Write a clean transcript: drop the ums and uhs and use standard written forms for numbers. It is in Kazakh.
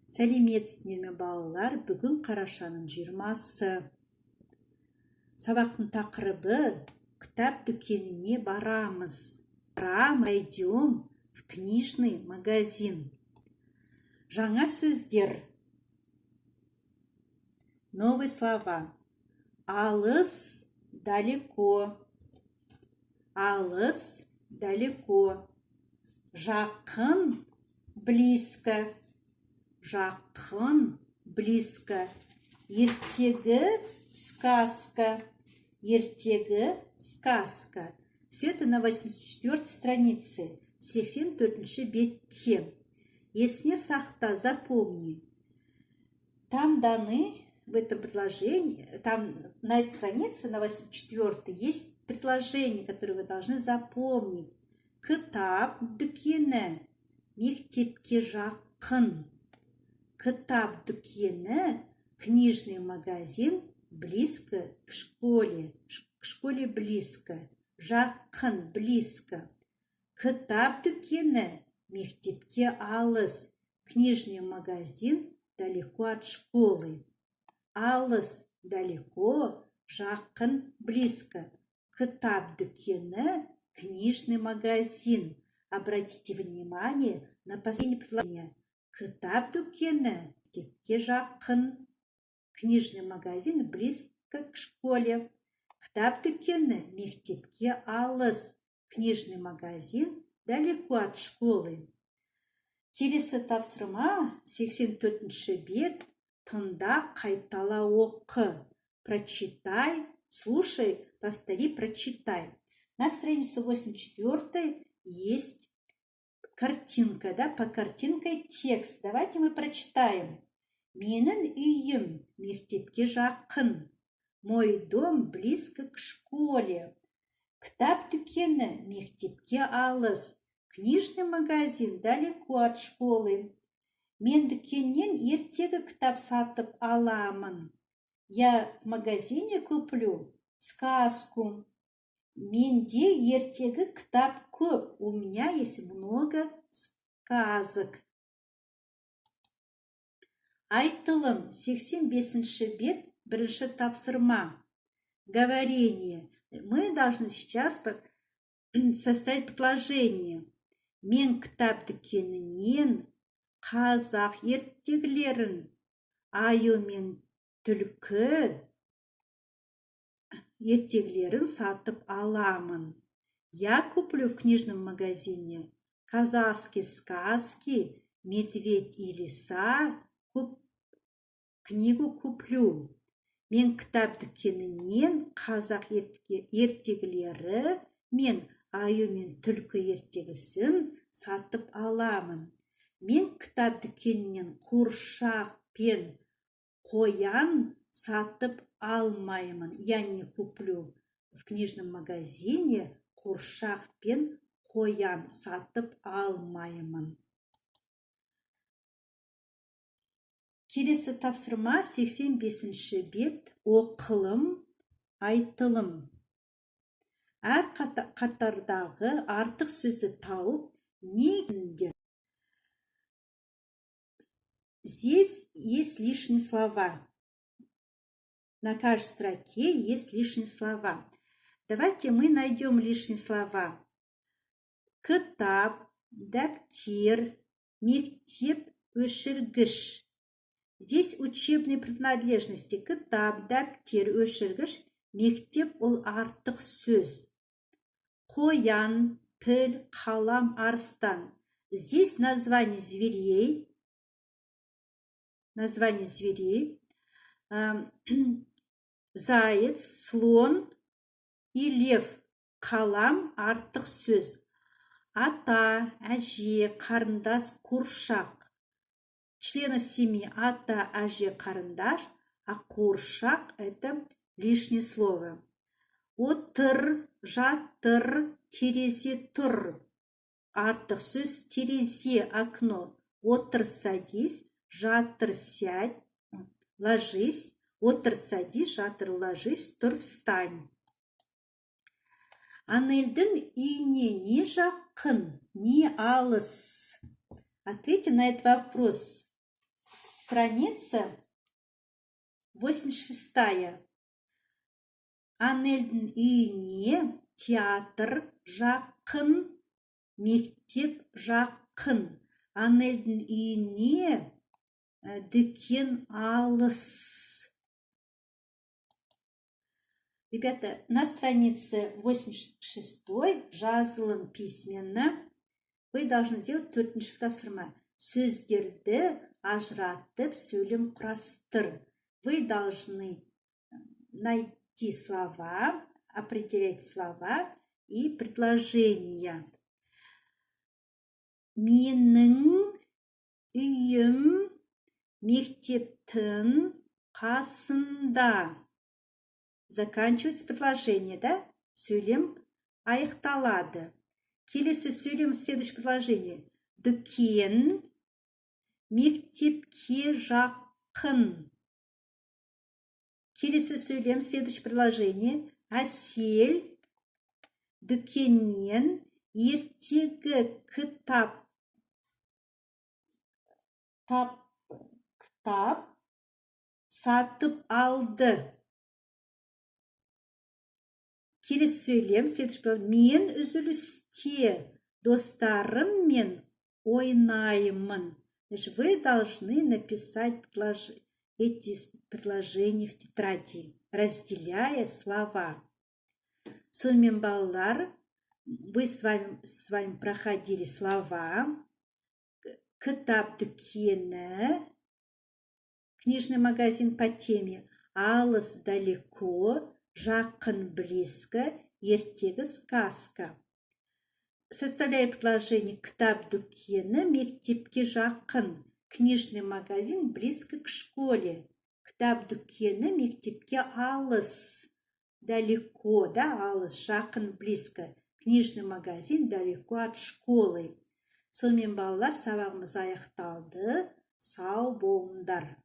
Сәлеметсіздер ме балалар? Бүгін қарашаның 20-сы. Сабақтың тақырыбы кітап дүкеніне барамыз. Пойдем в книжный магазин. Жаңа сөздер. Новые слова. Алыс, далеко. Алыс, далеко. Жақын, близко. Жақын, близко. Ертегі, сказка. Ертегі, сказка. Все это на 84 странице, 84 бетте. Есіне сақта, запомни. Там даны в этом предложении, там на этой странице, на 84 есть предложение, которое вы должны запомнить. Кітап дүкені, мектепке жақын. Кітап дүкені, книжный магазин, близко к школе. К школе близко. Жақын, близко. Кітап дүкені, мектепке алыс. Книжный магазин далеко от школы. Алыс, далеко, жақын, близко. Кітап дүкені, книжный магазин. Обратите внимание на последнее предложение. Кітап дүкені, мектепке жақын. Книжный магазин близко к школе. Кітап дүкені, мектепке алыс. Книжный магазин далеко от школы. Келесі тапсырма 84-ші бет. Тыңда, қайтала, оқы. Прочитай, слушай, повтори, прочитай. На странице 84 есть картинка, да, по картинке текст. Давайте мы прочитаем. Менің үйім мектепке жақын. Мой дом близко к школе. Кітап дүкені мектепке алыс. Книжный магазин далеко от школы. Мен дүкеннен ертегі кітап сатып аламын. Я в магазине куплю сказку. Менде ертегі кітап көп. У меня есть много сказок. Айтылым 85-ші бет, бірінші тапсырма. Говорение. Мы должны сейчас составить предложение. Мен кітап дүкенінен қазақ ертегілерін, аю мен түлкі ертегілерін сатып аламын. Я куплю в книжном магазине казахские сказки, медведь и лиса, книгу куплю. Мен кітап дүкенінен қазақ ертегілері мен аю мен түлкі ертегісін сатып аламын. Мен кітап дүкенінен қуыршақ пен қоян сатып алмаймын. Я не куплю в книжном магазине қуыршақ пен қоян сатып алмаймын. Келесі тапсырма 85-ші бет. Оқылым, айтылым. Әр қатардағы артық сөзді тауып, негізінде. Здесь есть лишние слова. На каждой строке есть лишние слова. Давайте мы найдем лишние слова. Кітап, дәптер, мектеп, өшіргіш. Здесь учебные принадлежности. Кітап, дәптер, өшіргіш. Мектеп ол артық сөз. Қоян, піл, қалам, арыстан. Здесь название зверей. Название зверей. Заяц, слон и лев. Қалам, артық сөз. Ата, әже, қарындас, қуыршақ. Членов семьи ата, әже, қарындаш, а қуыршақ – это лишнее слово. Отыр, жатыр, терезе, тұр. Артық сөз терезе, окно. Отыр, садись, жатыр, сядь, ложись. Отыр, садись, жатыр, ложись, тұр, встань. Анельдің үйіне не жақын, не алыс? Ответим на этот вопрос. Страница 86. Анельдің үйіне театр жақын, мектеп жақын. Анельдің үйіне дүкен алыс. Ребята, на странице 86 жазылым письменно вы должны сделать төртінші тапсырма. Сөздерді ажыратып сөйлем құрастыр. Вы должны найти слова, определять слова и предложения. Менің үйім мектептің қасында. Заканчивается предложение, да? Сөйлем аяқталады. Келесі сөйлем следующее предложение. Дүкен мектепке жақын. Келесі сөйлем следующее предложение. Әсел дүкеннен ертегі кітап сатып алды. Келесі сөйлем следующее предложение. Мен үзілісте достарыммен ойнаймын. Значит, вы должны написать эти предложения в тетради, разделяя слова. Сонымен балалар, вы с вами проходили слова. Кітап дүкені, книжный магазин по теме алыс далеко, жақын близко, ертегі сказка. Составляя предложение кітап дүкені мектепке жақын, книжный магазин близко к школе. Кітап дүкені мектепке алыс, далеко, да, алыс, жақын, близко. Книжный магазин далеко от школы. Сонымен балалар, сабағымыз аяқталды. Сау болыңдар.